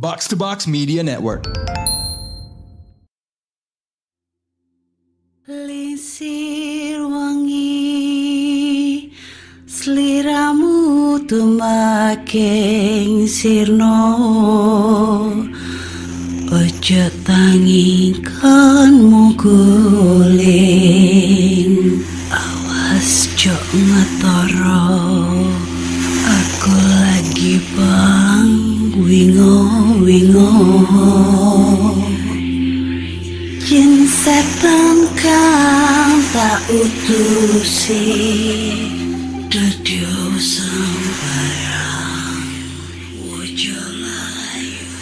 Box to Box Media Network. Lisir wangi sliramu tumaking sirno ojo tangingkanmu guling awas jo ngetoro aku lagi bang wingo yen setan kang tak utusi dadya sembarang ojo layu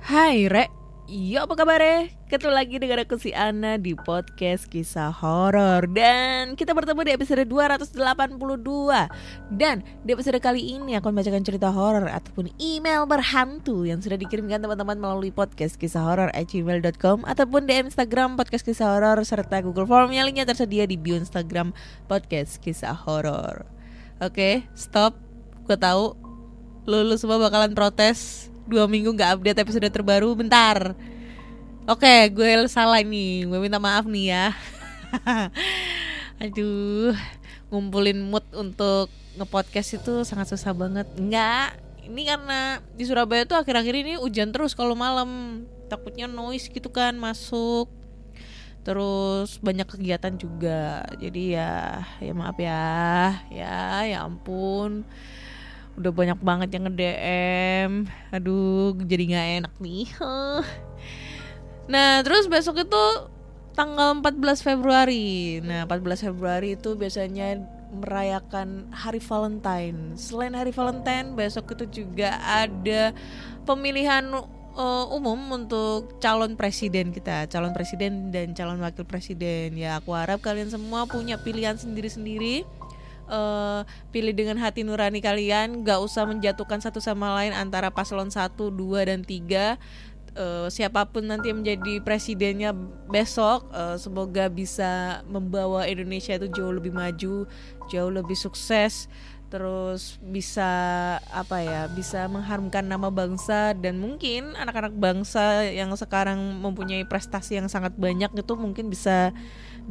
Hai Rek, yo apa kabar? Ketemu lagi dengan aku si Ana di podcast kisah horor. Dan kita bertemu di episode 282. Dan di episode kali ini aku membacakan cerita horor ataupun email berhantu yang sudah dikirimkan teman-teman melalui podcast kisah horor@gmail.com ataupun di Instagram podcast kisah horor serta Google Form yang linknya tersedia di bio Instagram podcast kisah horor. Oke, stop. Gue tahu lu semua bakalan protes 2 minggu gak update episode terbaru. Bentar. Oke, gue salah nih. Gue minta maaf nih ya. Aduh, ngumpulin mood untuk nge-podcast itu sangat susah banget. Enggak, ini karena di Surabaya tuh akhir-akhir ini hujan terus kalau malam. Takutnya noise gitu kan masuk. Terus banyak kegiatan juga. Jadi ya maaf ya. Ya ampun. Udah banyak banget yang nge-DM. Aduh, jadi gak enak nih. Nah, terus besok itu tanggal 14 Februari. Nah, 14 Februari itu biasanya merayakan Hari Valentine. Selain Hari Valentine, besok itu juga ada pemilihan umum untuk calon presiden kita. Calon presiden dan calon wakil presiden. Ya, aku harap kalian semua punya pilihan sendiri-sendiri. Pilih dengan hati nurani kalian, gak usah menjatuhkan satu sama lain antara paslon 1, 2, dan 3. Siapapun nanti yang menjadi presidennya besok, semoga bisa membawa Indonesia itu jauh lebih maju, jauh lebih sukses, terus bisa bisa mengharumkan nama bangsa. Dan mungkin anak-anak bangsa yang sekarang mempunyai prestasi yang sangat banyak itu mungkin bisa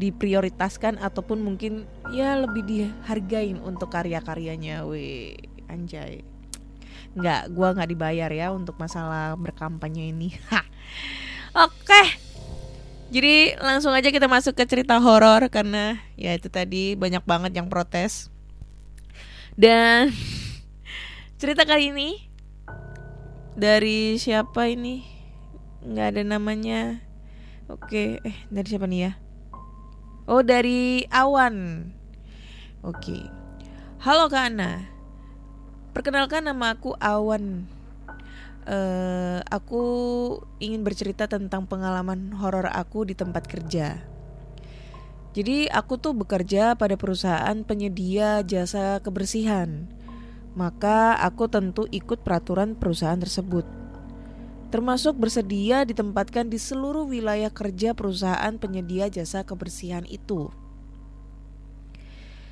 diprioritaskan ataupun mungkin ya lebih dihargain untuk karya-karyanya. Weh, anjay. Gua nggak dibayar ya untuk masalah berkampanye ini. Oke. Jadi langsung aja kita masuk ke cerita horor karena ya itu tadi banyak banget yang protes. Dan cerita kali ini dari siapa ini? Nggak ada namanya. Oke, dari siapa nih ya? Oh, dari Awan. Oke. Halo Kak Ana. Perkenalkan, nama aku Awan. Aku ingin bercerita tentang pengalaman horor aku di tempat kerja. Jadi aku tuh bekerja pada perusahaan penyedia jasa kebersihan. Maka aku tentu ikut peraturan perusahaan tersebut, termasuk bersedia ditempatkan di seluruh wilayah kerja perusahaan penyedia jasa kebersihan itu.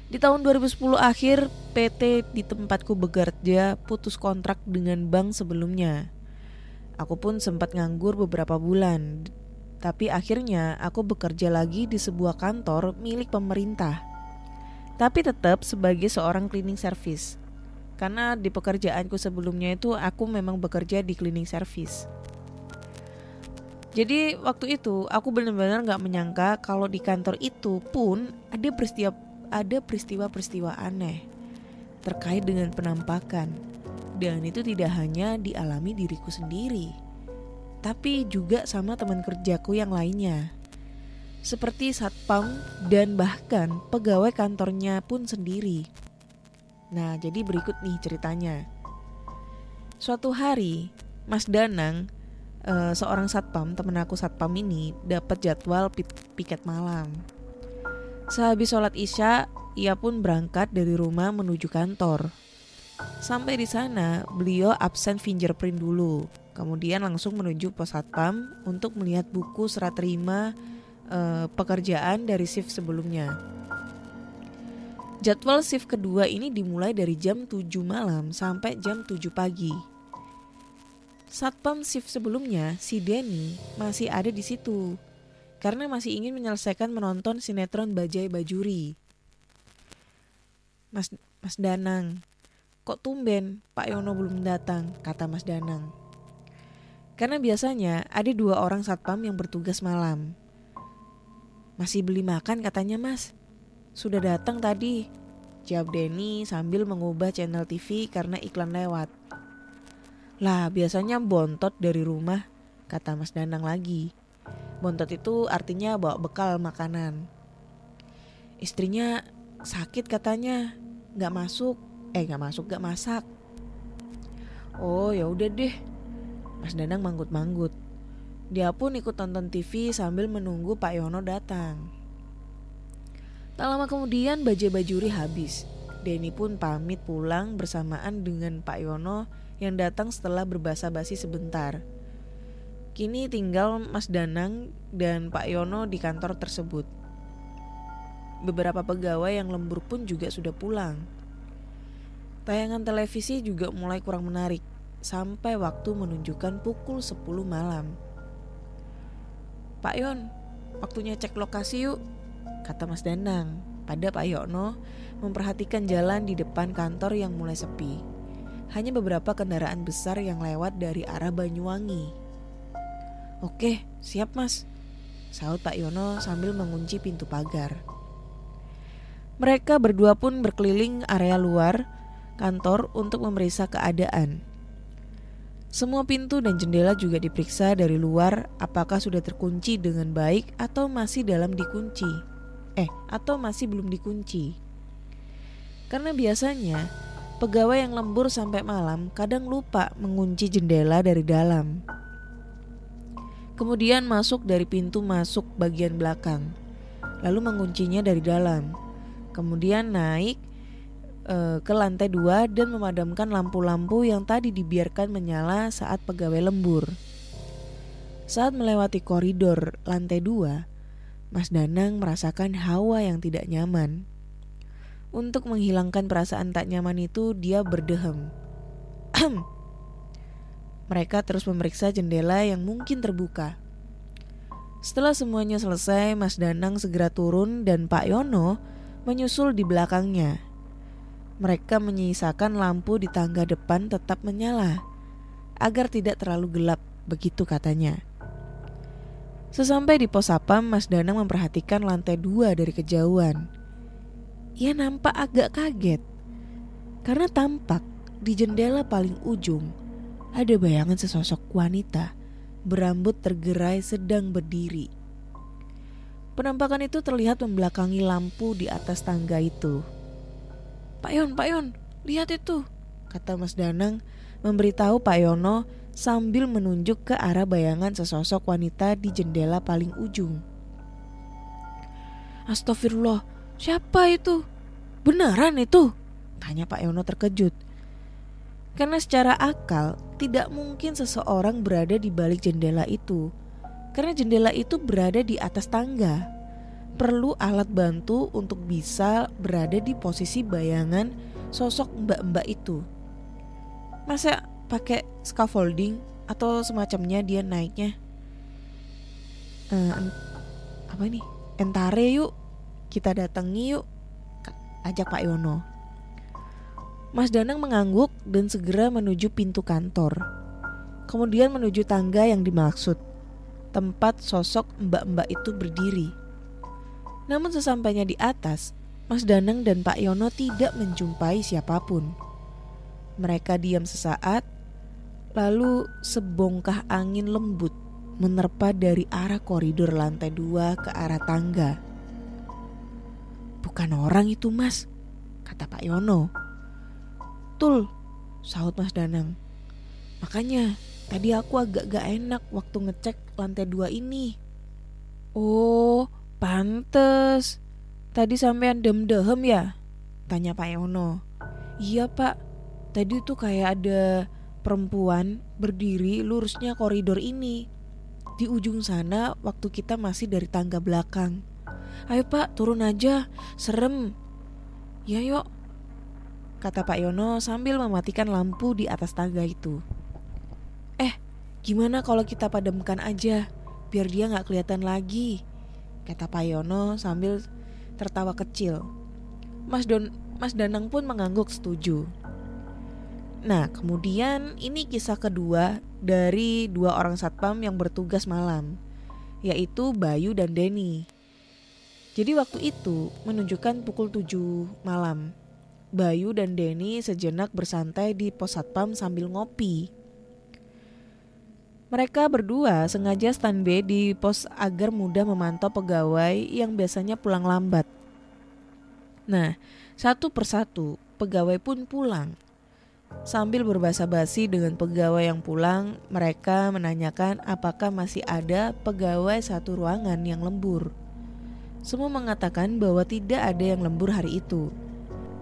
Di tahun 2010 akhir, PT di tempatku bekerja putus kontrak dengan bank sebelumnya. Aku pun sempat nganggur beberapa bulan, tapi akhirnya aku bekerja lagi di sebuah kantor milik pemerintah. Tapi tetap sebagai seorang cleaning service. Karena di pekerjaanku sebelumnya itu aku memang bekerja di cleaning service. Jadi waktu itu aku benar-benar gak menyangka kalau di kantor itu pun ada peristiwa-peristiwa aneh terkait dengan penampakan. Dan itu tidak hanya dialami diriku sendiri, tapi juga sama teman kerjaku yang lainnya, seperti satpam dan bahkan pegawai kantornya pun sendiri. Nah, jadi berikut nih ceritanya. Suatu hari, Mas Danang, seorang satpam, temen aku satpam ini, dapat jadwal piket malam. Sehabis sholat isya, ia pun berangkat dari rumah menuju kantor. Sampai di sana, beliau absen fingerprint dulu. Kemudian langsung menuju pos satpam untuk melihat buku serah terima pekerjaan dari shift sebelumnya. Jadwal shift kedua ini dimulai dari jam 7 malam sampai jam 7 pagi. Satpam shift sebelumnya, si Denny masih ada di situ karena masih ingin menyelesaikan menonton sinetron Bajai Bajuri. Mas Danang, kok tumben Pak Yono belum datang, kata Mas Danang. Karena biasanya ada 2 orang satpam yang bertugas malam. Masih beli makan katanya Mas. Sudah datang tadi, jawab Denny sambil mengubah channel TV karena iklan lewat. Lah biasanya bontot dari rumah, kata Mas Danang lagi. Bontot itu artinya bawa bekal makanan. Istrinya sakit katanya, gak masak. Oh ya udah deh, Mas Danang manggut-manggut. Dia pun ikut nonton TV sambil menunggu Pak Yono datang. Tak lama kemudian Bajai Bajuri habis. Denny pun pamit pulang bersamaan dengan Pak Yono yang datang setelah berbasa-basi sebentar. Kini tinggal Mas Danang dan Pak Yono di kantor tersebut. Beberapa pegawai yang lembur pun juga sudah pulang. Tayangan televisi juga mulai kurang menarik sampai waktu menunjukkan pukul 10 malam. Pak Yon, waktunya cek lokasi yuk, kata Mas Danang pada Pak Yono memperhatikan jalan di depan kantor yang mulai sepi. Hanya beberapa kendaraan besar yang lewat dari arah Banyuwangi. Oke, siap Mas, sahut Pak Yono sambil mengunci pintu pagar. Mereka berdua pun berkeliling area luar kantor untuk memeriksa keadaan. Semua pintu dan jendela juga diperiksa dari luar apakah sudah terkunci dengan baik atau masih belum dikunci. Karena biasanya pegawai yang lembur sampai malam kadang lupa mengunci jendela dari dalam. Kemudian masuk dari pintu masuk bagian belakang, lalu menguncinya dari dalam. Kemudian naik ke lantai 2 dan memadamkan lampu-lampu yang tadi dibiarkan menyala saat pegawai lembur. Saat melewati koridor lantai 2, Mas Danang merasakan hawa yang tidak nyaman. Untuk menghilangkan perasaan tak nyaman itu, dia berdehem. Mereka terus memeriksa jendela yang mungkin terbuka. Setelah semuanya selesai, Mas Danang segera turun dan Pak Yono menyusul di belakangnya. Mereka menyisakan lampu di tangga depan tetap menyala agar tidak terlalu gelap, begitu katanya. Sesampai di pos satpam, Mas Danang memperhatikan lantai 2 dari kejauhan. Ia nampak agak kaget karena tampak di jendela paling ujung ada bayangan sesosok wanita berambut tergerai sedang berdiri. Penampakan itu terlihat membelakangi lampu di atas tangga itu. Pak Yon, lihat itu, kata Mas Danang memberitahu Pak Yono sambil menunjuk ke arah bayangan sesosok wanita di jendela paling ujung. Astagfirullah, siapa itu? Beneran itu? Tanya Pak Yono terkejut. Karena secara akal tidak mungkin seseorang berada di balik jendela itu. Karena jendela itu berada di atas tangga. Perlu alat bantu untuk bisa berada di posisi bayangan sosok mbak-mbak itu. Masa pakai scaffolding atau semacamnya dia naiknya? Entare yuk, kita datangi yuk, ajak Pak Yono. Mas Danang mengangguk dan segera menuju pintu kantor. Kemudian menuju tangga yang dimaksud, tempat sosok mbak-mbak itu berdiri. Namun sesampainya di atas, Mas Danang dan Pak Yono tidak menjumpai siapapun. Mereka diam sesaat, lalu sebongkah angin lembut menerpa dari arah koridor lantai 2 ke arah tangga. Bukan orang itu Mas, kata Pak Yono. Betul, sahut Mas Danang. Makanya tadi aku agak gak enak waktu ngecek lantai 2 ini. Oh, pantes. Tadi sampean dem-dehem ya? Tanya Pak Yono. Iya Pak, tadi tuh kayak ada perempuan berdiri lurusnya koridor ini. Di ujung sana waktu kita masih dari tangga belakang. Ayo Pak, turun aja, serem. Ya yuk, kata Pak Yono sambil mematikan lampu di atas tangga itu. Gimana kalau kita padamkan aja, biar dia gak kelihatan lagi, kata Pak Yono sambil tertawa kecil. Mas Danang pun mengangguk setuju. Nah, kemudian ini kisah kedua dari 2 orang satpam yang bertugas malam, yaitu Bayu dan Denny. Jadi waktu itu menunjukkan pukul 7 malam. Bayu dan Denny sejenak bersantai di pos satpam sambil ngopi. Mereka berdua sengaja standby di pos agar mudah memantau pegawai yang biasanya pulang lambat. Nah, satu persatu pegawai pun pulang. Sambil berbasa-basi dengan pegawai yang pulang, mereka menanyakan apakah masih ada pegawai satu ruangan yang lembur. Semua mengatakan bahwa tidak ada yang lembur hari itu.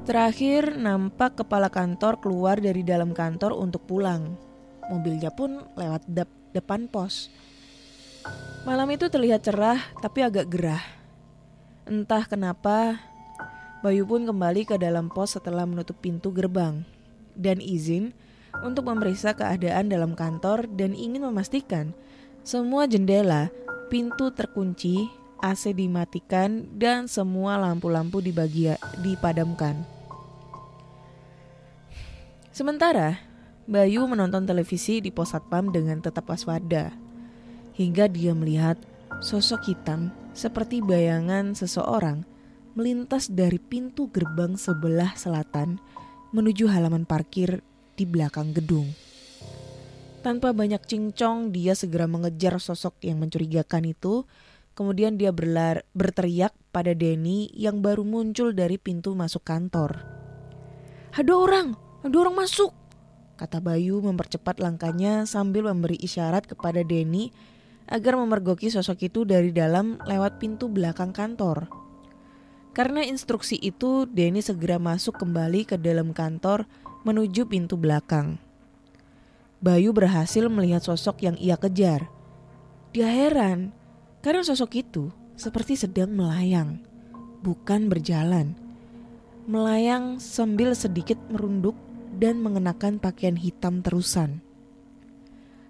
Terakhir nampak kepala kantor keluar dari dalam kantor untuk pulang. Mobilnya pun lewat depan pos. Malam itu terlihat cerah tapi agak gerah. Entah kenapa, Bayu pun kembali ke dalam pos setelah menutup pintu gerbang dan izin untuk memeriksa keadaan dalam kantor dan ingin memastikan semua jendela, pintu terkunci, AC dimatikan dan semua lampu-lampu dipadamkan. Sementara Bayu menonton televisi di pos satpam dengan tetap waspada, hingga dia melihat sosok hitam seperti bayangan seseorang melintas dari pintu gerbang sebelah selatan menuju halaman parkir di belakang gedung. Tanpa banyak cincong, dia segera mengejar sosok yang mencurigakan itu. Kemudian dia berteriak pada Denny yang baru muncul dari pintu masuk kantor. Ada orang masuk, kata Bayu mempercepat langkahnya sambil memberi isyarat kepada Denny agar memergoki sosok itu dari dalam lewat pintu belakang kantor. Karena instruksi itu, Denny segera masuk kembali ke dalam kantor menuju pintu belakang. Bayu berhasil melihat sosok yang ia kejar. Dia heran karena sosok itu seperti sedang melayang, bukan berjalan. Melayang sambil sedikit merunduk dan mengenakan pakaian hitam terusan.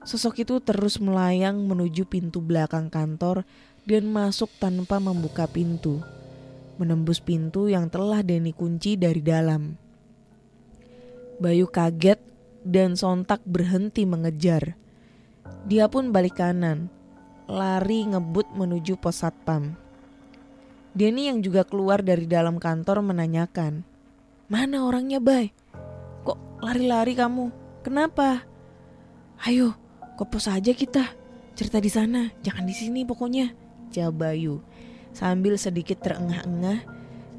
Sosok itu terus melayang menuju pintu belakang kantor dan masuk tanpa membuka pintu, menembus pintu yang telah Denny kunci dari dalam. Bayu kaget dan sontak berhenti mengejar. Dia pun balik kanan, lari ngebut menuju pos satpam. Denny yang juga keluar dari dalam kantor menanyakan, "Mana orangnya, Bay? Kok lari-lari kamu? Kenapa?" "Ayo, ke pos aja kita. Cerita di sana, jangan di sini pokoknya," jawab Bayu sambil sedikit terengah-engah.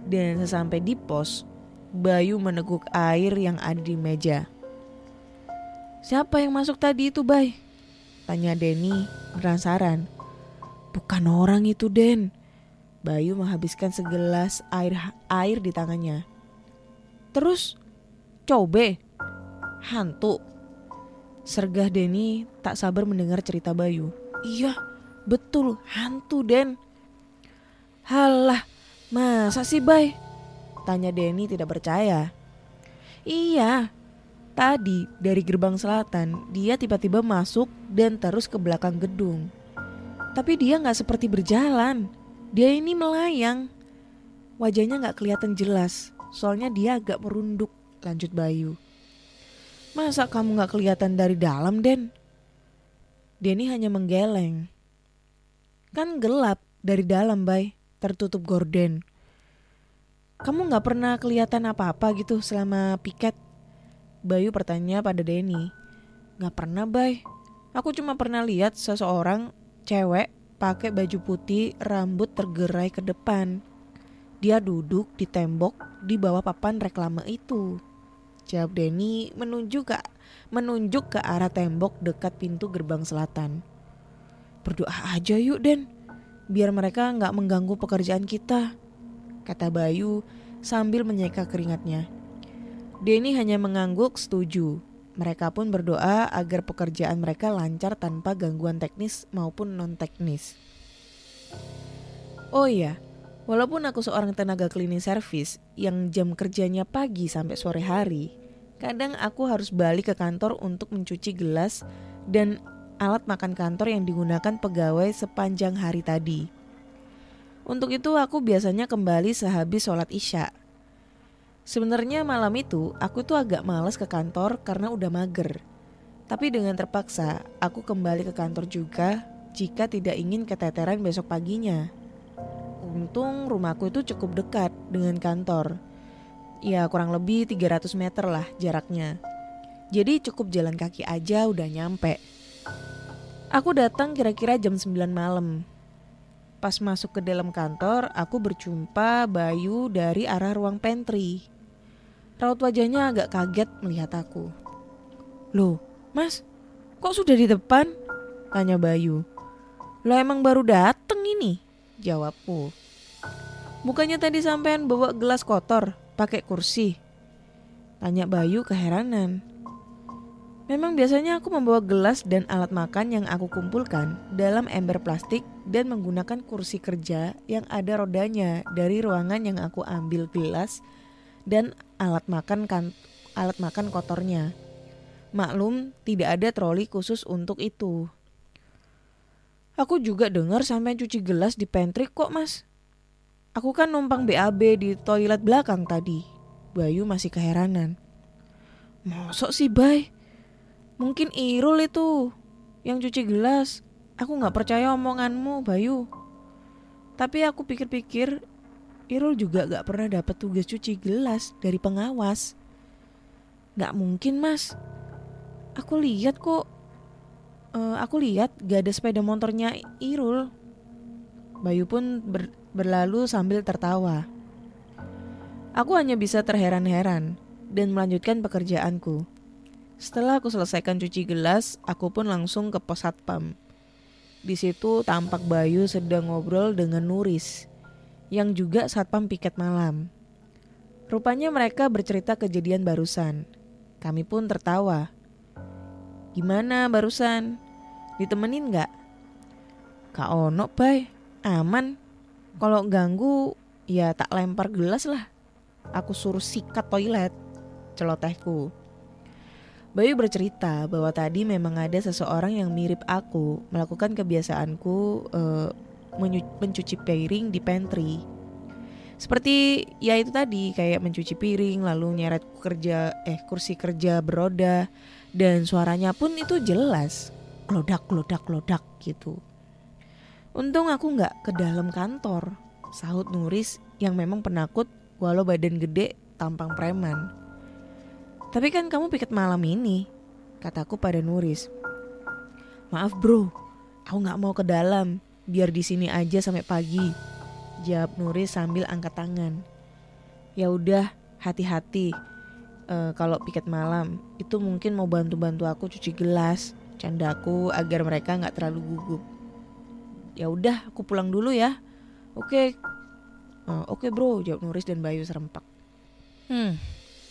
Dan sesampai di pos, Bayu meneguk air yang ada di meja. "Siapa yang masuk tadi itu, Bay?" tanya Denny penasaran. "Bukan orang itu, Den." Bayu menghabiskan segelas air di tangannya. "Terus, cobe, hantu?" sergah Denny tak sabar mendengar cerita Bayu. "Iya, betul, hantu, Den." "Halah, masa sih, Bay?" tanya Denny tidak percaya. "Iya, tadi dari gerbang selatan dia tiba-tiba masuk dan terus ke belakang gedung. Tapi dia gak seperti berjalan, dia ini melayang. Wajahnya gak kelihatan jelas, soalnya dia agak merunduk," lanjut Bayu. "Masa kamu gak kelihatan dari dalam, Den?" Denny hanya menggeleng. "Kan gelap dari dalam, Bay, tertutup gorden." "Kamu gak pernah kelihatan apa-apa gitu selama piket?" Bayu bertanya pada Denny. "Gak pernah, Bay. Aku cuma pernah lihat seseorang cewek pakai baju putih, rambut tergerai ke depan. Dia duduk di tembok di bawah papan reklame itu," jawab Denny menunjuk ke arah tembok dekat pintu gerbang selatan. "Berdoa aja yuk, Den, biar mereka gak mengganggu pekerjaan kita," kata Bayu sambil menyeka keringatnya. Denny hanya mengangguk setuju. Mereka pun berdoa agar pekerjaan mereka lancar tanpa gangguan teknis maupun non-teknis. Oh iya, Walaupun aku seorang tenaga cleaning service yang jam kerjanya pagi sampai sore hari, kadang aku harus balik ke kantor untuk mencuci gelas dan alat makan kantor yang digunakan pegawai sepanjang hari tadi. Untuk itu aku biasanya kembali sehabis sholat isya. Sebenarnya malam itu aku tuh agak malas ke kantor karena udah mager. Tapi dengan terpaksa aku kembali ke kantor juga jika tidak ingin keteteran besok paginya. Untung rumahku itu cukup dekat dengan kantor. Ya kurang lebih 300 meter lah jaraknya. Jadi cukup jalan kaki aja udah nyampe. Aku datang kira-kira jam 9 malam. Pas masuk ke dalam kantor, aku berjumpa Bayu dari arah ruang pantry. Raut wajahnya agak kaget melihat aku. "Loh, Mas, kok sudah di depan?" tanya Bayu. "Lah emang baru dateng ini?" jawabku. "Bukannya tadi sampean bawa gelas kotor, pakai kursi?" tanya Bayu keheranan. Memang biasanya aku membawa gelas dan alat makan yang aku kumpulkan dalam ember plastik dan menggunakan kursi kerja yang ada rodanya dari ruangan yang aku ambil gelas dan alat makan kotornya. Maklum, tidak ada troli khusus untuk itu. "Aku juga dengar sampai cuci gelas di pantry kok, Mas. Aku kan numpang BAB di toilet belakang tadi." Bayu masih keheranan. "Mosok sih, Bay? Mungkin Irul itu yang cuci gelas. Aku gak percaya omonganmu, Bayu." Tapi aku pikir-pikir, Irul juga gak pernah dapat tugas cuci gelas dari pengawas. "Gak mungkin, Mas. Aku lihat kok. Aku lihat gak ada sepeda motornya Irul." Bayu pun berlalu sambil tertawa. Aku hanya bisa terheran-heran dan melanjutkan pekerjaanku. Setelah aku selesaikan cuci gelas, aku pun langsung ke pos satpam. Di situ tampak Bayu sedang ngobrol dengan Nuris, yang juga satpam piket malam. Rupanya mereka bercerita kejadian barusan. Kami pun tertawa. "Gimana barusan? Ditemenin gak?" "Kak ono, Bay. Aman. Kalau ganggu, ya tak lempar gelas lah. Aku suruh sikat toilet," celotehku. Bayu bercerita bahwa tadi memang ada seseorang yang mirip aku melakukan kebiasaanku mencuci piring di pantry. Seperti ya itu tadi, kayak mencuci piring lalu nyeret kursi kerja beroda, dan suaranya pun itu jelas, klodak gitu. "Untung aku gak ke dalam kantor," sahut Nuris yang memang penakut walau badan gede tampang preman. "Tapi kan kamu piket malam ini," kataku pada Nuris. "Maaf bro, aku gak mau ke dalam, biar di sini aja sampai pagi," jawab Nuris sambil angkat tangan. "Ya udah, hati-hati. Kalau piket malam itu mungkin mau bantu-bantu aku cuci gelas," candaku agar mereka gak terlalu gugup. "Ya udah, aku pulang dulu ya." Oke bro," jawab Nuris dan Bayu serempak.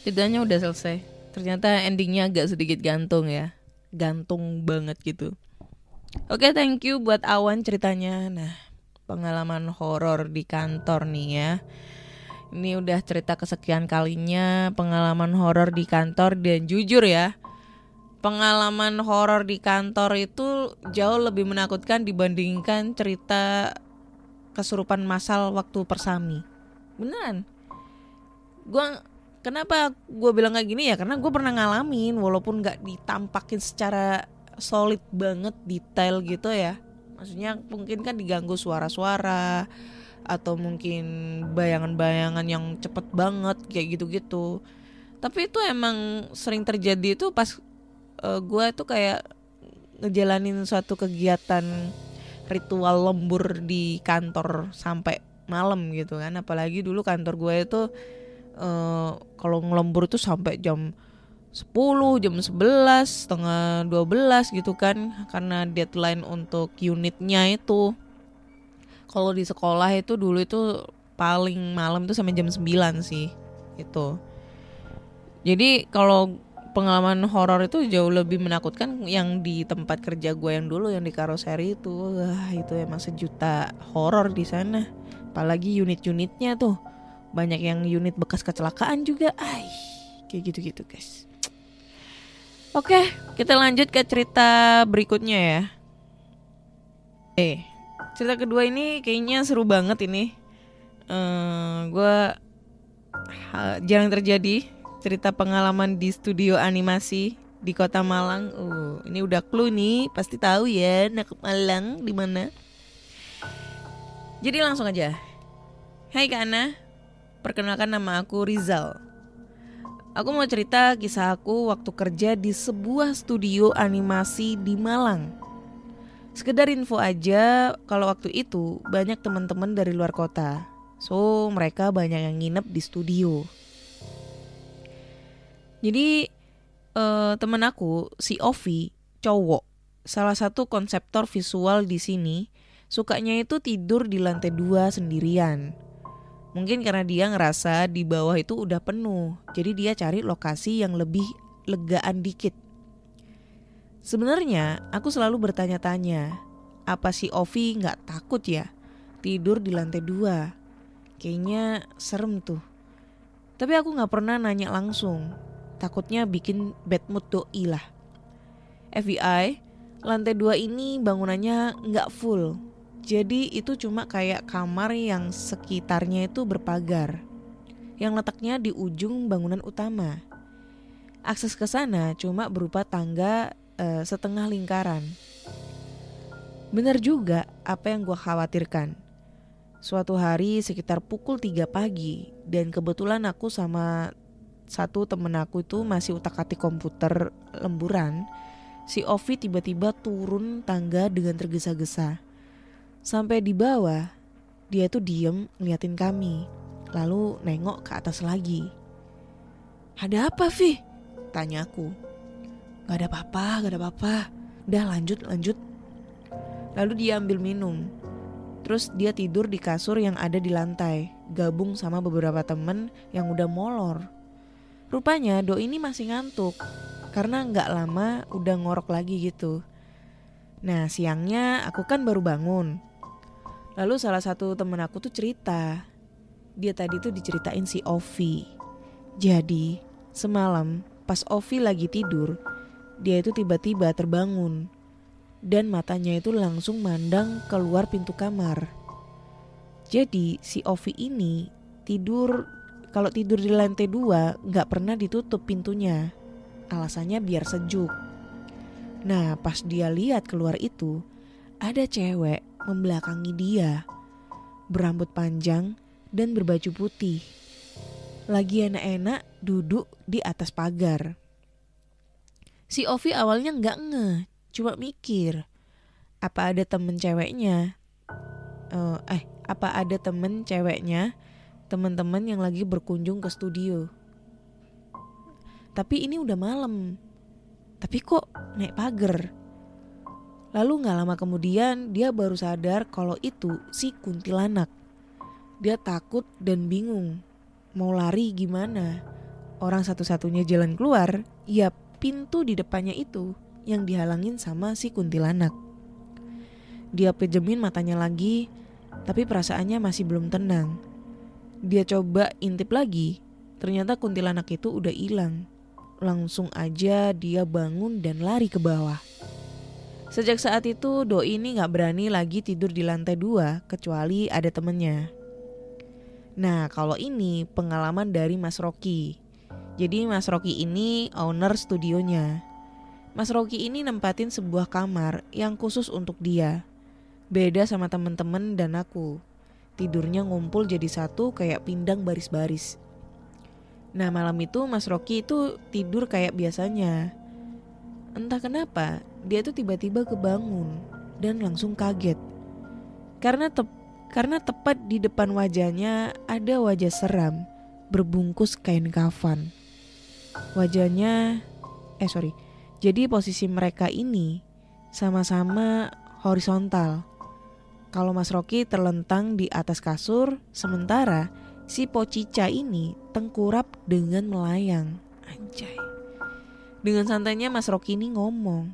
Ceritanya udah selesai. Ternyata endingnya agak sedikit gantung ya. Gantung banget gitu. Oke, thank you buat Awan ceritanya. Nah, pengalaman horor di kantor nih ya. Ini udah cerita kesekian kalinya pengalaman horor di kantor, dan jujur ya, pengalaman horor di kantor itu jauh lebih menakutkan dibandingkan cerita kesurupan massal waktu persami. Beneran. Kenapa gue bilang kayak gini ya, karena gue pernah ngalamin, walaupun gak ditampakin secara solid banget, detail gitu ya. Maksudnya mungkin kan diganggu suara-suara atau mungkin bayangan-bayangan yang cepet banget kayak gitu-gitu. Tapi itu emang sering terjadi itu pas gue tuh kayak ngejalanin suatu kegiatan ritual lembur di kantor sampai malam gitu kan. Apalagi dulu kantor gue itu kalau ngelembur itu sampai jam 10, jam 11, setengah 12 gitu kan, karena deadline untuk unitnya itu. Kalau di sekolah itu dulu itu paling malam itu sampai jam 9 sih itu. Jadi kalau pengalaman horor itu jauh lebih menakutkan yang di tempat kerja gue yang dulu, yang di karoseri itu. Itu emang sejuta horor di sana. Apalagi unit-unitnya tuh, banyak yang unit bekas kecelakaan juga. Kayak gitu-gitu guys. Oke, kita lanjut ke cerita berikutnya ya. Cerita kedua ini kayaknya seru banget ini. Gue jarang terjadi cerita pengalaman di studio animasi di Kota Malang. Ini udah clue nih, pasti tahu ya nak Malang di mana. Jadi langsung aja. Hai Kak Ana, perkenalkan nama aku Rizal. Aku mau cerita kisah aku waktu kerja di sebuah studio animasi di Malang. Sekedar info aja, kalau waktu itu banyak teman-teman dari luar kota. So mereka banyak yang nginep di studio. Jadi temen aku si Ovi, cowok, salah satu konseptor visual di sini, sukanya itu tidur di lantai 2 sendirian. Mungkin karena dia ngerasa di bawah itu udah penuh, jadi dia cari lokasi yang lebih legaan dikit. Sebenarnya aku selalu bertanya-tanya, apa si Ovi gak takut ya tidur di lantai 2? Kayaknya serem tuh. Tapi aku gak pernah nanya langsung, takutnya bikin bad mood doi lah. FYI, lantai 2 ini bangunannya gak full. Jadi itu cuma kayak kamar yang sekitarnya itu berpagar, yang letaknya di ujung bangunan utama. Akses ke sana cuma berupa tangga setengah lingkaran. Benar juga apa yang gue khawatirkan. Suatu hari sekitar pukul 3 pagi, dan kebetulan aku sama satu temen aku itu masih utak-atik komputer lemburan, si Ovi tiba-tiba turun tangga dengan tergesa-gesa. Sampai di bawah, dia tuh diem ngeliatin kami, lalu nengok ke atas lagi. Ada apa, Vi? Tanya aku. Gak ada apa-apa. Udah lanjut. Lalu dia ambil minum. Terus dia tidur di kasur yang ada di lantai, gabung sama beberapa temen yang udah molor. Rupanya doi ini masih ngantuk, karena gak lama udah ngorok lagi gitu. Nah siangnya aku kan baru bangun. Lalu salah satu temen aku tuh cerita, dia tadi tuh diceritain si Ovi. Jadi semalam pas Ovi lagi tidur, dia itu tiba-tiba terbangun dan matanya itu langsung mandang keluar pintu kamar. Jadi si Ovi ini kalau tidur di lantai 2 gak pernah ditutup pintunya. Alasannya biar sejuk. Nah pas dia lihat keluar itu, ada cewek membelakangi dia, berambut panjang dan berbaju putih. Lagi enak-enak duduk di atas pagar. Si Ovi awalnya gak ngeh, cuma mikir, apa ada temen ceweknya? Temen-temen yang lagi berkunjung ke studio. Tapi ini udah malam. Tapi kok naik pagar? Lalu gak lama kemudian dia baru sadar kalau itu si kuntilanak. Dia takut dan bingung. Mau lari gimana? Orang satu-satunya jalan keluar, ya pintu di depannya itu yang dihalangin sama si kuntilanak. Dia pejemin matanya lagi, tapi perasaannya masih belum tenang. Dia coba intip lagi, ternyata kuntilanak itu udah hilang. Langsung aja dia bangun dan lari ke bawah. Sejak saat itu doi ini gak berani lagi tidur di lantai 2 kecuali ada temennya. Nah kalau ini pengalaman dari Mas Rocky. Jadi Mas Rocky ini owner studionya. Mas Rocky ini nempatin sebuah kamar yang khusus untuk dia. Beda sama temen-temen dan aku. Tidurnya ngumpul jadi satu kayak pindang baris-baris. Nah malam itu Mas Rocky itu tidur kayak biasanya. Entah kenapa dia tuh tiba-tiba kebangun dan langsung kaget. Karena tepat di depan wajahnya ada wajah seram berbungkus kain kafan. Jadi posisi mereka ini sama-sama horizontal. Kalau Mas Rocky terlentang di atas kasur, sementara si Pocica ini tengkurap dengan melayang. Anjay. Dengan santainya Mas Rocky ini ngomong,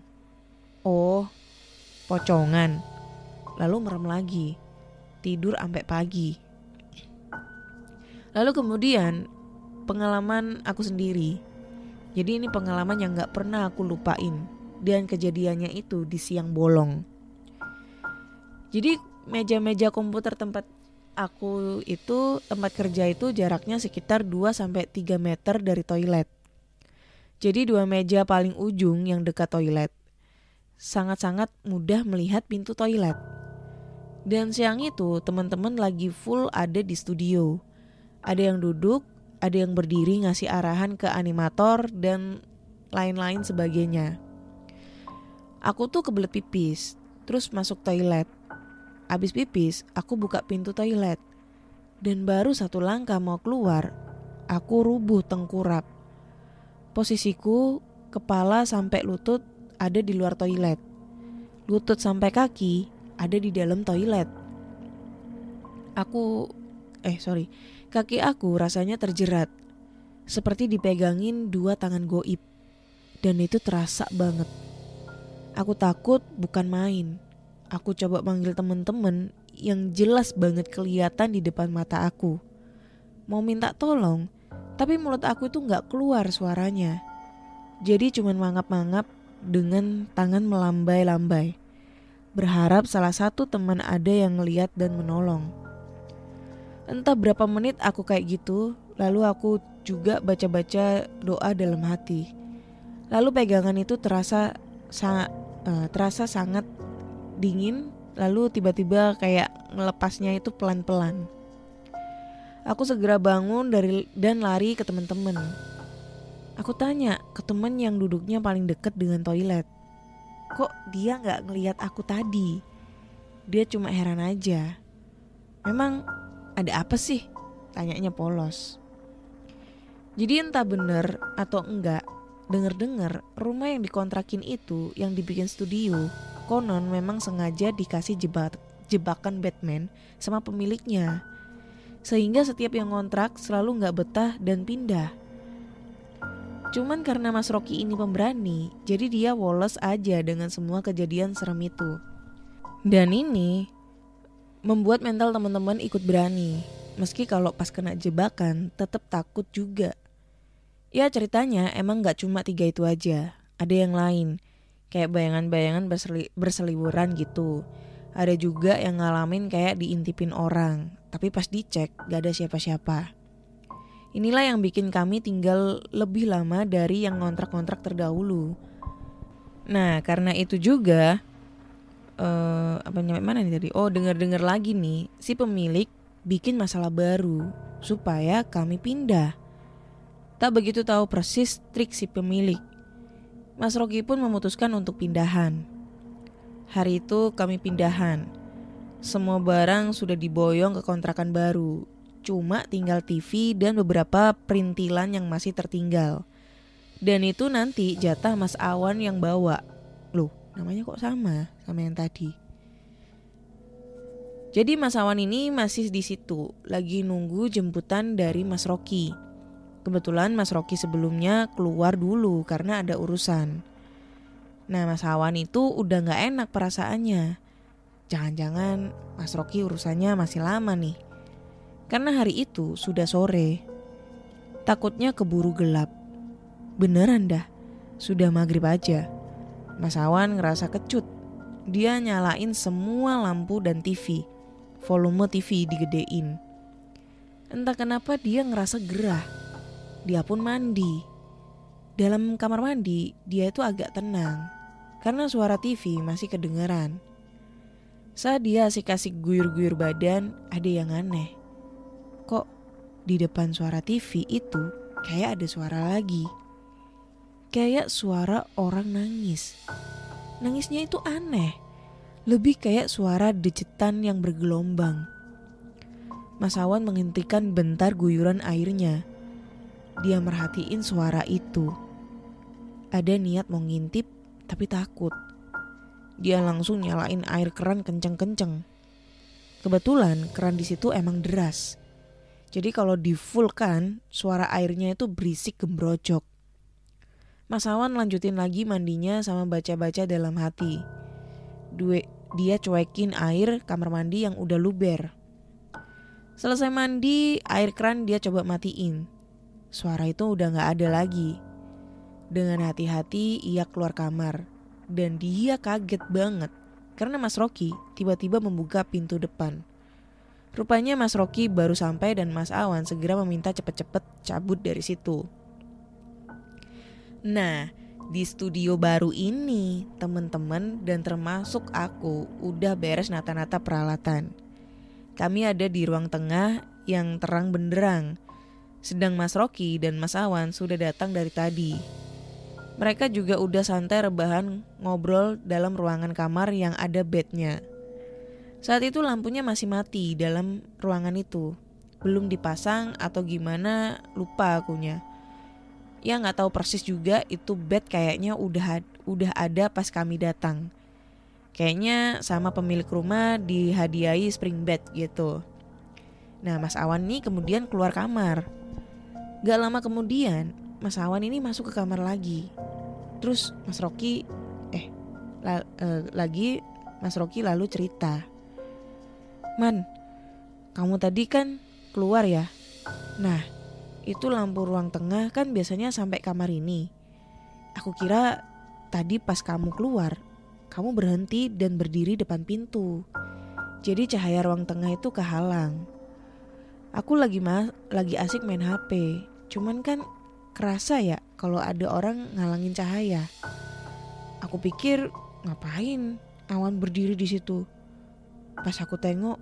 "Oh, pocongan." Lalu merem lagi, tidur sampai pagi. Lalu kemudian pengalaman aku sendiri. Jadi ini pengalaman yang gak pernah aku lupain. Dan kejadiannya itu di siang bolong. Jadi meja-meja komputer tempat aku itu, tempat kerja itu jaraknya sekitar 2-3 meter dari toilet. Jadi 2 meja paling ujung yang dekat toilet. Sangat-sangat mudah melihat pintu toilet. Dan siang itu teman-teman lagi full ada di studio. Ada yang duduk, ada yang berdiri ngasih arahan ke animator dan lain-lain sebagainya. Aku tuh kebelet pipis, terus masuk toilet. Abis pipis, aku buka pintu toilet. Dan baru 1 langkah mau keluar, aku rubuh tengkurap. Posisiku kepala sampai lutut ada di luar toilet. Lutut sampai kaki ada di dalam toilet. Kaki aku rasanya terjerat, seperti dipegangin 2 tangan goib. Dan itu terasa banget. Aku takut bukan main. Aku coba manggil temen-temen yang jelas banget kelihatan di depan mata aku. Mau minta tolong, tapi mulut aku itu gak keluar suaranya. Jadi cuman mangap-mangap dengan tangan melambai-lambai. Berharap salah satu teman ada yang ngeliat dan menolong. Entah berapa menit aku kayak gitu, lalu aku juga baca-baca doa dalam hati. Lalu pegangan itu terasa sangat dingin, lalu tiba-tiba kayak ngelepasnya itu pelan-pelan. Aku segera bangun dan lari ke teman-teman. Aku tanya ke teman yang duduknya paling dekat dengan toilet, kok dia gak ngelihat aku tadi? Dia cuma heran aja. Memang ada apa sih? Tanyanya polos. Jadi entah bener atau enggak, denger-dengar rumah yang dikontrakin itu yang dibikin studio, konon memang sengaja dikasih jebakan Batman sama pemiliknya. Sehingga setiap yang ngontrak selalu gak betah dan pindah. Cuman karena Mas Rocky ini pemberani, jadi dia woles aja dengan semua kejadian serem itu. Dan ini membuat mental teman-teman ikut berani. Meski kalau pas kena jebakan tetap takut juga. Ya ceritanya emang gak cuma 3 itu aja. Ada yang lain, kayak bayangan-bayangan berseliweran gitu. Ada juga yang ngalamin kayak diintipin orang, tapi pas dicek gak ada siapa-siapa. Inilah yang bikin kami tinggal lebih lama dari yang ngontrak-ngontrak terdahulu. Nah karena itu juga dengar-dengar lagi nih, si pemilik bikin masalah baru supaya kami pindah. Tak begitu tahu persis trik si pemilik. Mas Rocky pun memutuskan untuk pindahan. Hari itu kami pindahan. Semua barang sudah diboyong ke kontrakan baru. Cuma tinggal TV dan beberapa perintilan yang masih tertinggal. Dan itu nanti jatah Mas Awan yang bawa. Loh, namanya kok sama yang tadi. Jadi Mas Awan ini masih di situ, lagi nunggu jemputan dari Mas Rocky. Kebetulan Mas Rocky sebelumnya keluar dulu karena ada urusan. Nah Mas Awan itu udah gak enak perasaannya. Jangan-jangan Mas Rocky urusannya masih lama nih. Karena hari itu sudah sore. Takutnya keburu gelap. Beneran dah, sudah maghrib aja. Mas Awan ngerasa kecut. Dia nyalain semua lampu dan TV. Volume TV digedein. Entah kenapa dia ngerasa gerah. Dia pun mandi. Dalam kamar mandi dia itu agak tenang. Karena suara TV masih kedengeran. Saat dia asik-asik guyur-guyur badan, ada yang aneh. Kok di depan suara TV itu kayak ada suara lagi. Kayak suara orang nangis. Nangisnya itu aneh. Lebih kayak suara dejetan yang bergelombang. Mas Awan menghentikan bentar guyuran airnya. Dia merhatiin suara itu. Ada niat mau ngintip tapi takut. Dia langsung nyalain air keran kenceng-kenceng. Kebetulan keran di situ emang deras. Jadi kalau di full kan, suara airnya itu berisik gembrojok. Mas Awan lanjutin lagi mandinya sama baca-baca dalam hati. Dia cuekin air kamar mandi yang udah luber. Selesai mandi, air keran dia coba matiin. Suara itu udah gak ada lagi. Dengan hati-hati ia keluar kamar. Dan dia kaget banget karena Mas Rocky tiba-tiba membuka pintu depan. Rupanya Mas Rocky baru sampai dan Mas Awan segera meminta cepet-cepet cabut dari situ. Nah, di studio baru ini teman-teman dan termasuk aku udah beres nata-nata peralatan. Kami ada di ruang tengah yang terang benderang. Sedang Mas Rocky dan Mas Awan sudah datang dari tadi. Mereka juga udah santai rebahan ngobrol dalam ruangan kamar yang ada bednya. Saat itu lampunya masih mati dalam ruangan itu. Belum dipasang atau gimana lupa akunya. Ya gak tahu persis juga itu bed kayaknya udah ada pas kami datang. Kayaknya sama pemilik rumah dihadiahi spring bed gitu. Nah Mas Awan nih kemudian keluar kamar. Gak lama kemudian Mas Awan ini masuk ke kamar lagi. Terus Mas Rocky Mas Rocky lalu cerita, "Man, kamu tadi kan keluar ya? Nah, itu lampu ruang tengah kan biasanya sampai kamar ini. Aku kira tadi pas kamu keluar, kamu berhenti dan berdiri depan pintu. Jadi cahaya ruang tengah itu kehalang. Aku lagi asik main HP. Cuman kan kerasa ya kalau ada orang ngalangin cahaya. Aku pikir ngapain Awan berdiri di situ. Pas aku tengok,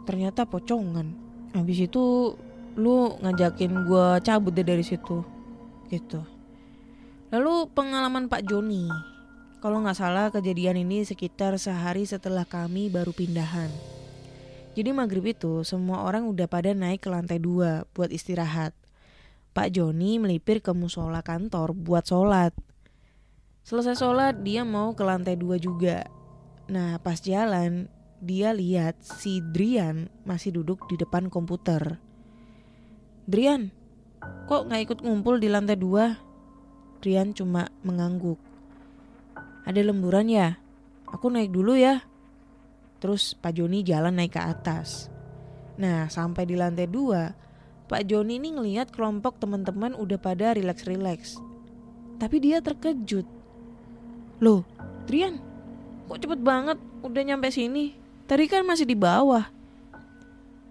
ternyata pocongan. Habis itu lu ngajakin gue cabut deh dari situ." Gitu. Lalu pengalaman Pak Joni. Kalau gak salah kejadian ini sekitar sehari setelah kami baru pindahan. Jadi maghrib itu semua orang udah pada naik ke lantai 2 buat istirahat. Pak Joni melipir ke musola kantor buat sholat. Selesai sholat dia mau ke lantai 2 juga. Nah pas jalan dia lihat si Drian masih duduk di depan komputer. "Drian, kok gak ikut ngumpul di lantai 2? Drian cuma mengangguk. "Ada lemburan ya? Aku naik dulu ya." Terus Pak Joni jalan naik ke atas. Nah sampai di lantai 2, Pak Joni ini ngelihat kelompok teman-teman udah pada rileks-rileks. Tapi dia terkejut. "Loh, Drian, kok cepet banget udah nyampe sini? Tadi kan masih di bawah."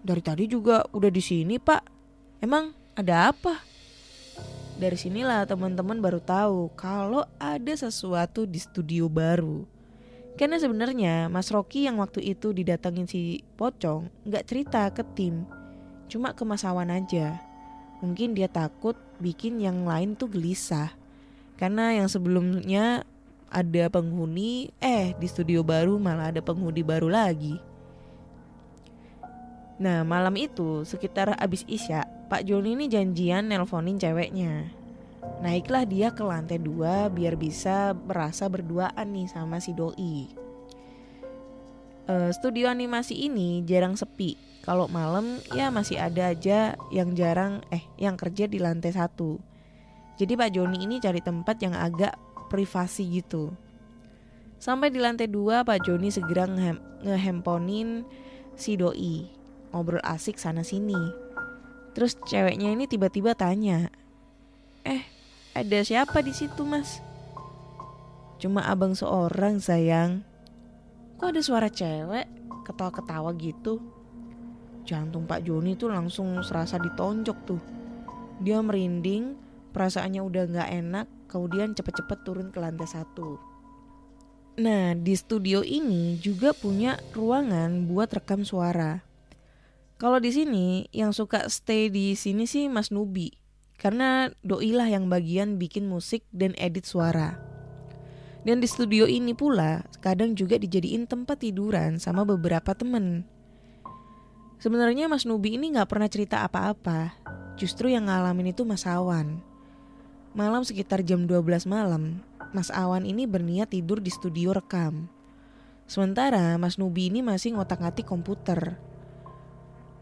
"Dari tadi juga udah di sini, Pak. Emang ada apa?" Dari sinilah teman-teman baru tahu kalau ada sesuatu di studio baru. Karena sebenarnya Mas Rocky yang waktu itu didatengin si Pocong gak cerita ke tim, cuma ke Mas Awan aja. Mungkin dia takut bikin yang lain tuh gelisah. Karena yang sebelumnya ada penghuni, di studio baru malah ada penghuni baru lagi. Nah malam itu sekitar abis Isya, Pak Joni ini janjian nelponin ceweknya. Naiklah dia ke lantai 2 biar bisa merasa berduaan nih sama si doi. Studio animasi ini jarang sepi. Kalau malam ya masih ada aja yang yang kerja di lantai 1. Jadi Pak Joni ini cari tempat yang agak privasi gitu. Sampai di lantai 2 Pak Joni segera ngehemponin si doi. Ngobrol asik sana sini. Terus ceweknya ini tiba-tiba tanya, "Ada siapa di situ, Mas?" "Cuma abang seorang, sayang." "Kok ada suara cewek ketawa-ketawa gitu?" Jantung Pak Joni tuh langsung serasa ditonjok tuh. Dia merinding, perasaannya udah gak enak, kemudian cepet-cepet turun ke lantai 1. Nah di studio ini juga punya ruangan buat rekam suara. Kalau di sini yang suka stay di sini sih Mas Nubi, karena doi lah yang bagian bikin musik dan edit suara. Dan di studio ini pula kadang juga dijadiin tempat tiduran sama beberapa temen. Sebenarnya Mas Nubi ini gak pernah cerita apa-apa. Justru yang ngalamin itu Mas Awan. Malam sekitar jam 12 malam, Mas Awan ini berniat tidur di studio rekam. Sementara Mas Nubi ini masih ngotak-ngatik komputer.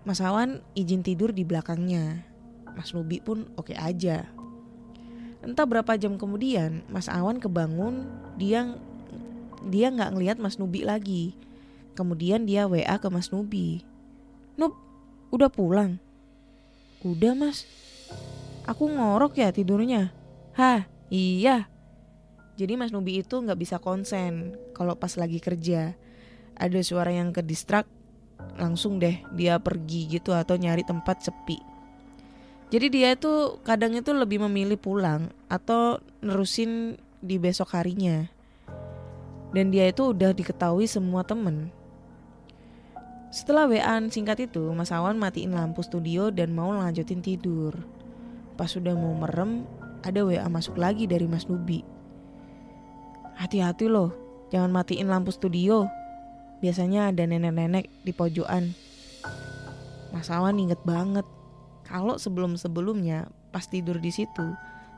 Mas Awan izin tidur di belakangnya. Mas Nubi pun oke aja. Entah berapa jam kemudian Mas Awan kebangun. Dia gak ngelihat Mas Nubi lagi. Kemudian dia WA ke Mas Nubi. "Nub, Udah pulang? Udah mas. Aku ngorok ya tidurnya. Hah, iya. Jadi Mas Nubi itu gak bisa konsen kalau pas lagi kerja. Ada suara yang ke distract, langsung deh dia pergi gitu atau nyari tempat sepi. Jadi dia itu kadang itu lebih memilih pulang atau nerusin di besok harinya. Dan dia itu udah diketahui semua temen. Setelah WA-an singkat itu, Mas Awan matiin lampu studio dan mau lanjutin tidur. Pas sudah mau merem, ada WA masuk lagi dari Mas Nubi. Hati-hati loh, jangan matiin lampu studio. Biasanya ada nenek-nenek di pojokan. Mas Awan inget banget kalau sebelum-sebelumnya pas tidur di situ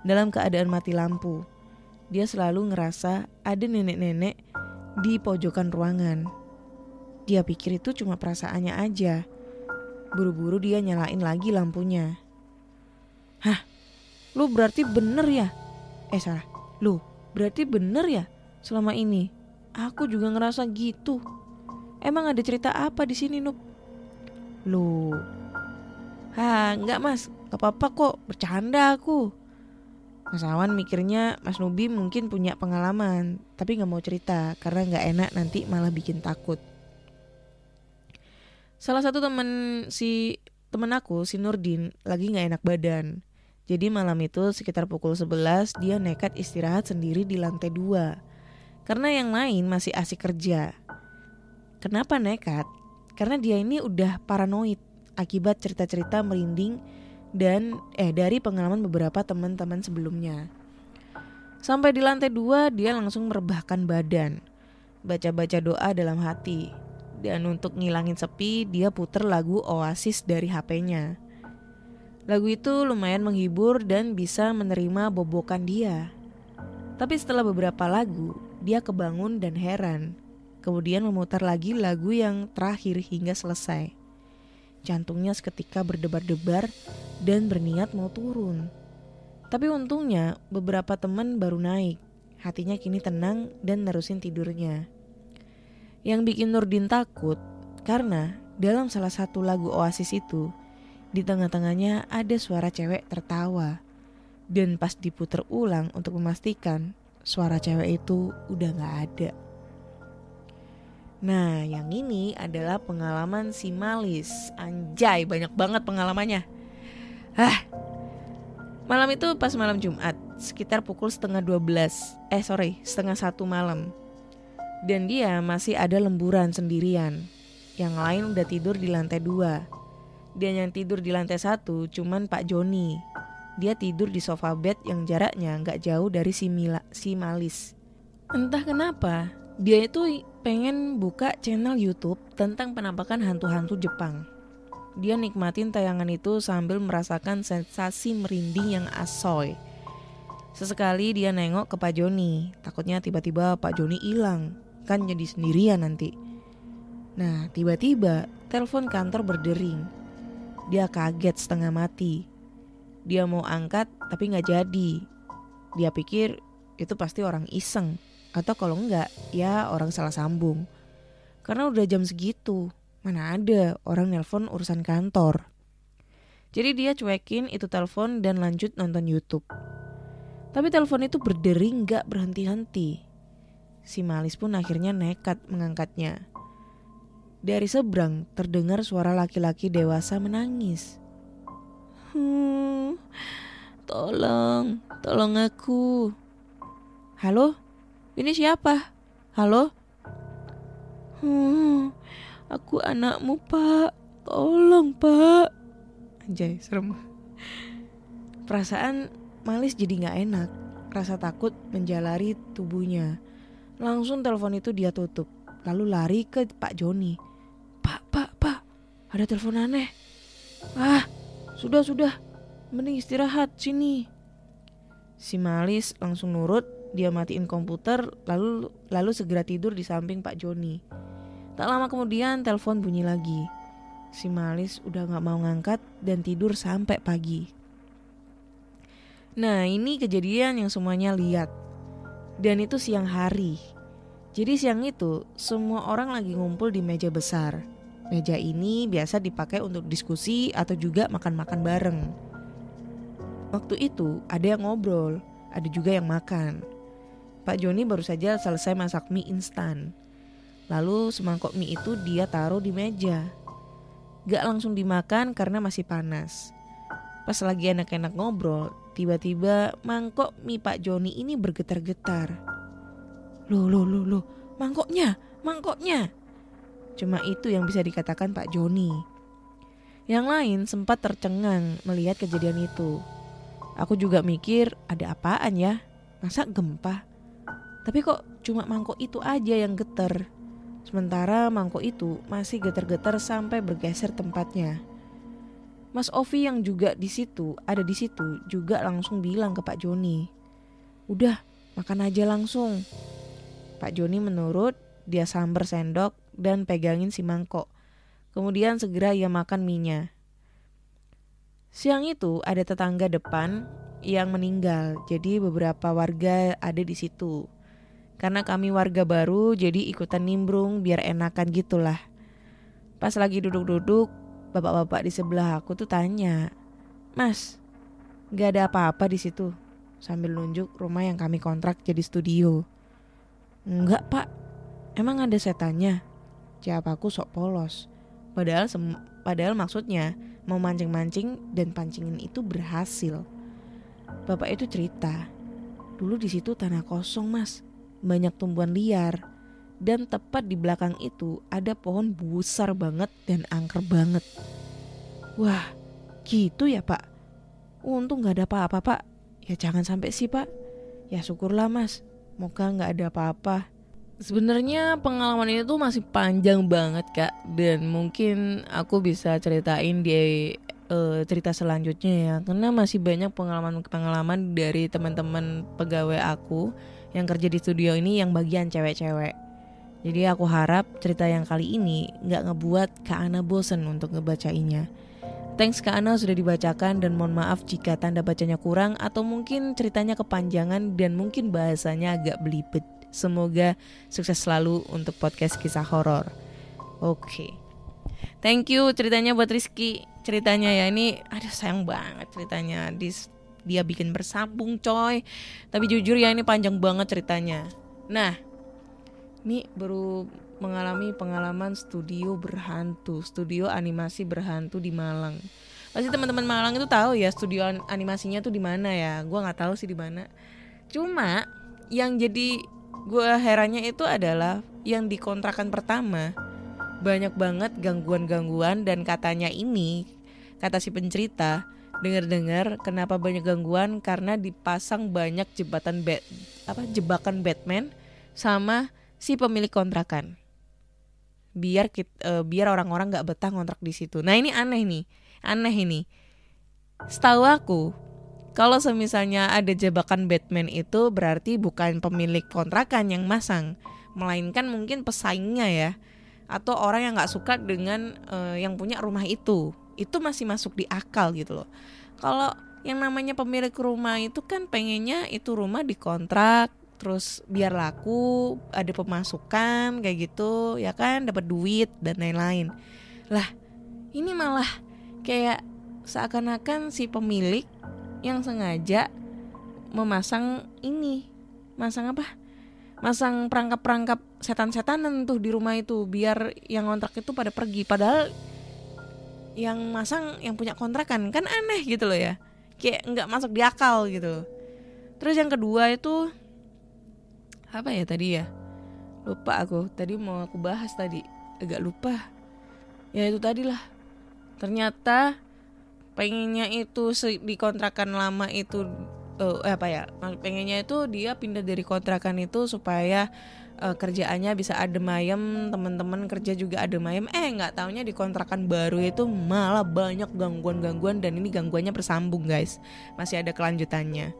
dalam keadaan mati lampu, dia selalu ngerasa ada nenek-nenek di pojokan ruangan. Dia pikir itu cuma perasaannya aja. Buru-buru dia nyalain lagi lampunya. Hah, lu berarti bener ya? Salah, lu berarti bener ya selama ini? Aku juga ngerasa gitu. Emang ada cerita apa di sini, Nup? Lu, enggak mas, gak apa-apa kok, bercanda aku. Mas Awan mikirnya Mas Nubi mungkin punya pengalaman, tapi gak mau cerita karena gak enak nanti malah bikin takut. Salah satu temen aku, si Nurdin, lagi gak enak badan. Jadi malam itu sekitar pukul 11 dia nekat istirahat sendiri di lantai 2. Karena yang lain masih asik kerja. Kenapa nekat? Karena dia ini udah paranoid akibat cerita-cerita merinding dan dari pengalaman beberapa teman-teman sebelumnya. Sampai di lantai 2 dia langsung merebahkan badan, baca-baca doa dalam hati. Dan untuk ngilangin sepi dia puter lagu Oasis dari HP-nya. Lagu itu lumayan menghibur dan bisa menerima bobokan dia. Tapi setelah beberapa lagu dia kebangun dan heran. Kemudian memutar lagi lagu yang terakhir hingga selesai. Jantungnya seketika berdebar-debar dan berniat mau turun. Tapi untungnya beberapa teman baru naik. Hatinya kini tenang dan nerusin tidurnya. Yang bikin Nurdin takut karena dalam salah satu lagu Oasis itu, di tengah-tengahnya ada suara cewek tertawa. Dan pas diputer ulang untuk memastikan suara cewek itu udah gak ada. Nah, yang ini adalah pengalaman si Malis. Anjay, banyak banget pengalamannya. Malam itu pas malam Jumat, sekitar pukul 1:30 malam. Dan dia masih ada lemburan sendirian. Yang lain udah tidur di lantai 2. Dan yang tidur di lantai 1 cuman Pak Joni. Dia tidur di sofa bed yang jaraknya gak jauh dari si Malis. Entah kenapa, dia itu pengen buka channel YouTube tentang penampakan hantu-hantu Jepang. Dia nikmatin tayangan itu sambil merasakan sensasi merinding yang asoy. Sesekali dia nengok ke Pak Joni, takutnya tiba-tiba Pak Joni hilang, kan jadi sendirian nanti. Nah, tiba-tiba telepon kantor berdering. Dia kaget setengah mati. Dia mau angkat tapi gak jadi. Dia pikir itu pasti orang iseng. Atau kalau enggak, ya orang salah sambung. Karena udah jam segitu, mana ada orang nelpon urusan kantor. Jadi dia cuekin itu telepon dan lanjut nonton YouTube. Tapi telepon itu berdering gak berhenti-henti. Si Malis pun akhirnya nekat mengangkatnya. Dari seberang terdengar suara laki-laki dewasa menangis. Tolong aku. Halo? Ini siapa? Halo? Aku anakmu, Pak. Tolong, Pak. Anjay, serem. Perasaan Malis jadi gak enak. Rasa takut menjalari tubuhnya. Langsung telepon itu dia tutup. Lalu lari ke Pak Joni. Pak, ada telepon aneh. Sudah. Mending istirahat sini. Si Malis langsung nurut. Dia matiin komputer lalu segera tidur di samping Pak Joni. Tak lama kemudian telepon bunyi lagi. Si Malis udah gak mau ngangkat dan tidur sampai pagi. Nah, ini kejadian yang semuanya lihat. Dan itu siang hari. Jadi siang itu semua orang lagi ngumpul di meja besar. Meja ini biasa dipakai untuk diskusi atau juga makan-makan bareng. Waktu itu ada yang ngobrol, ada juga yang makan. Pak Joni baru saja selesai masak mie instan. Lalu semangkok mie itu dia taruh di meja. Gak langsung dimakan karena masih panas. Pas lagi enak-enak ngobrol, tiba-tiba mangkok mie Pak Joni ini bergetar-getar. Loh, mangkoknya. Cuma itu yang bisa dikatakan Pak Joni. Yang lain sempat tercengang melihat kejadian itu. Aku juga mikir, ada apaan ya? Masa gempa? Tapi kok cuma mangkok itu aja yang getar. Sementara mangkok itu masih getar-getar sampai bergeser tempatnya. Mas Ovi yang juga ada di situ juga langsung bilang ke Pak Joni, "Udah, makan aja langsung." Pak Joni menurut, dia sambar sendok dan pegangin si mangkok. Kemudian segera ia makan mie-nya. Siang itu ada tetangga depan yang meninggal, jadi beberapa warga ada di situ. Karena kami warga baru, jadi ikutan nimbrung biar enakan gitulah. Pas lagi duduk-duduk, bapak-bapak di sebelah aku tuh tanya, "Mas, gak ada apa-apa di situ?" Sambil nunjuk rumah yang kami kontrak jadi studio. "Enggak pak, emang ada setannya?" Jawab aku sok polos. Padahal maksudnya mau mancing-mancing dan pancingan itu berhasil. Bapak itu cerita, dulu di situ tanah kosong mas, banyak tumbuhan liar, dan tepat di belakang itu ada pohon besar banget dan angker banget. Wah, gitu ya pak? Untung gak ada apa-apa pak. Ya jangan sampai sih pak. Ya syukurlah mas, moga gak ada apa-apa. Sebenarnya pengalaman ini tuh masih panjang banget kak, dan mungkin aku bisa ceritain di cerita selanjutnya ya, karena masih banyak pengalaman dari teman-teman pegawai aku yang kerja di studio ini yang bagian cewek-cewek. Jadi aku harap cerita yang kali ini gak ngebuat Kak Ana bosen untuk ngebacainya. Thanks Kak Ana sudah dibacakan, dan mohon maaf jika tanda bacanya kurang atau mungkin ceritanya kepanjangan dan mungkin bahasanya agak belibet. Semoga sukses selalu untuk podcast kisah horor. Oke. Thank you ceritanya buat Rizky. Ceritanya ya ini, aduh sayang banget ceritanya. Dia bikin bersambung coy. Tapi jujur ya ini panjang banget ceritanya. Nah, ini baru mengalami pengalaman studio animasi berhantu di Malang. Pasti teman-teman Malang itu tahu ya studio animasinya tuh di mana ya. Gua nggak tahu sih di mana. Cuma yang jadi gue herannya itu adalah yang di kontrakan pertama banyak banget gangguan-gangguan, dan katanya ini, kata si pencerita, dengar-dengar kenapa banyak gangguan karena dipasang banyak jebakan Batman sama si pemilik kontrakan. Biar orang-orang nggak betah ngontrak di situ. Nah ini aneh ini. Setahu aku, kalau semisalnya ada jebakan Batman itu berarti bukan pemilik kontrakan yang masang, melainkan mungkin pesaingnya ya, atau orang yang nggak suka dengan yang punya rumah itu masih masuk di akal gitu loh. Kalau yang namanya pemilik rumah itu kan pengennya itu rumah dikontrak, terus biar laku, ada pemasukan kayak gitu, ya kan, dapat duit dan lain-lain. Lah, ini malah kayak seakan-akan si pemilik yang sengaja memasang masang perangkap-perangkap setan-setanan tuh di rumah itu biar yang kontrak itu pada pergi, padahal yang masang yang punya kontrakan. Kan aneh gitu loh ya, kayak nggak masuk di akal gitu. Terus yang kedua itu apa ya tadi ya, lupa aku tadi mau aku bahas tadi, agak lupa ya. Itu tadi lah, ternyata pengennya itu di kontrakan lama itu pengennya itu dia pindah dari kontrakan itu supaya kerjaannya bisa adem ayem, teman-teman kerja juga adem ayem. Nggak taunya di kontrakan baru itu malah banyak gangguan-gangguan, dan ini gangguannya bersambung guys, masih ada kelanjutannya.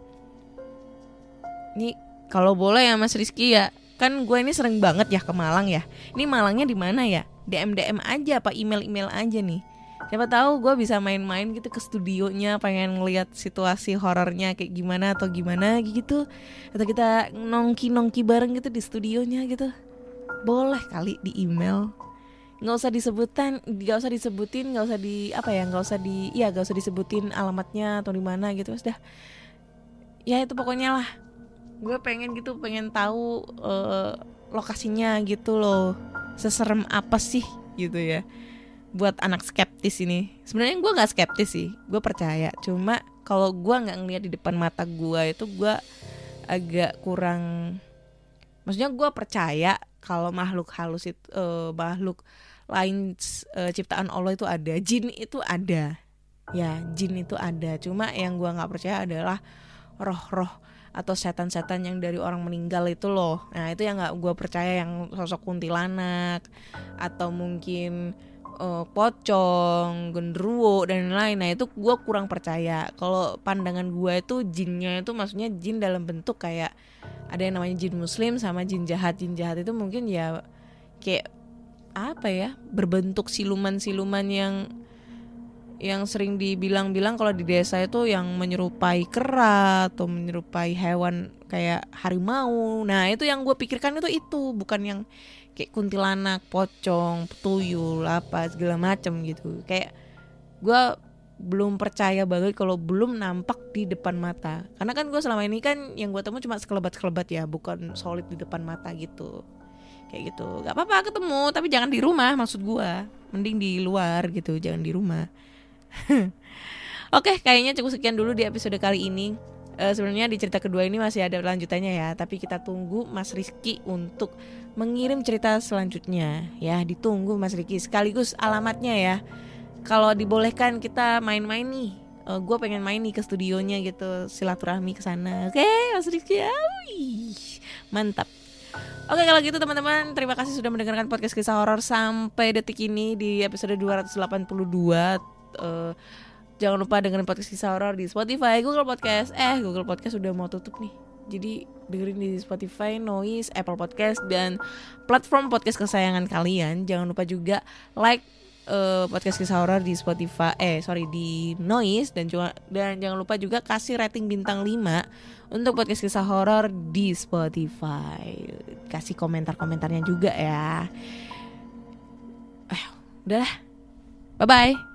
Ini kalau boleh ya Mas Rizky ya, kan gue ini sering banget ya ke Malang ya. Ini Malangnya di mana ya? DM aja apa email aja nih. Siapa tahu gue bisa main-main gitu ke studionya, pengen ngeliat situasi horornya kayak gimana atau gimana gitu, atau kita nongki bareng gitu di studionya gitu. Boleh kali di email. nggak usah disebutin, nggak usah disebutin alamatnya atau di mana gitu, sudah. Ya itu pokoknya lah. Gue pengen tahu lokasinya gitu loh. Seserem apa sih gitu ya. Buat anak skeptis ini. Sebenarnya gue nggak skeptis sih, gue percaya. Cuma kalau gue nggak ngeliat di depan mata gue itu, gue agak kurang. Maksudnya gue percaya kalau makhluk halus itu makhluk lain ciptaan Allah itu ada, jin itu ada. Ya, jin itu ada. Cuma yang gue nggak percaya adalah roh-roh atau setan-setan yang dari orang meninggal itu loh. Nah itu yang nggak gue percaya, yang sosok kuntilanak atau mungkin pocong, genderuwo dan lain-lain. Nah itu gue kurang percaya. Kalau pandangan gue itu jinnya itu maksudnya jin dalam bentuk kayak ada yang namanya jin muslim sama jin jahat. Jin jahat itu mungkin ya kayak apa ya, berbentuk siluman-siluman yang sering dibilang-bilang kalau di desa itu yang menyerupai kera atau menyerupai hewan kayak harimau. Nah itu yang gue pikirkan itu bukan yang kayak kuntilanak, pocong, tuyul, apa segala macam gitu. Kayak gue belum percaya banget kalau belum nampak di depan mata. Karena kan gue selama ini kan yang gue temu cuma sekelebat-sekelebat ya, bukan solid di depan mata gitu. Kayak gitu. Gak apa-apa ketemu, tapi jangan di rumah maksud gue. Mending di luar gitu, jangan di rumah. Oke, kayaknya cukup sekian dulu di episode kali ini. Sebenarnya di cerita kedua ini masih ada lanjutannya ya, tapi kita tunggu Mas Rizky untuk mengirim cerita selanjutnya ya. Ditunggu Mas Rizky, sekaligus alamatnya ya. Kalau dibolehkan kita main-main nih, gue pengen main nih ke studionya gitu, silaturahmi ke sana. Oke, Mas Rizky, mantap. Oke, kalau gitu teman-teman, terima kasih sudah mendengarkan podcast kisah horor sampai detik ini di episode 282. Jangan lupa dengerin podcast kisah horor di Spotify, Google Podcast. Google Podcast udah mau tutup nih. Jadi dengerin di Spotify, Noise, Apple Podcast dan platform podcast kesayangan kalian. Jangan lupa juga like podcast kisah horor di Spotify, di Noise dan jangan lupa juga kasih rating bintang 5 untuk podcast kisah horor di Spotify. Kasih komentar-komentarnya juga ya. Udah. Bye bye.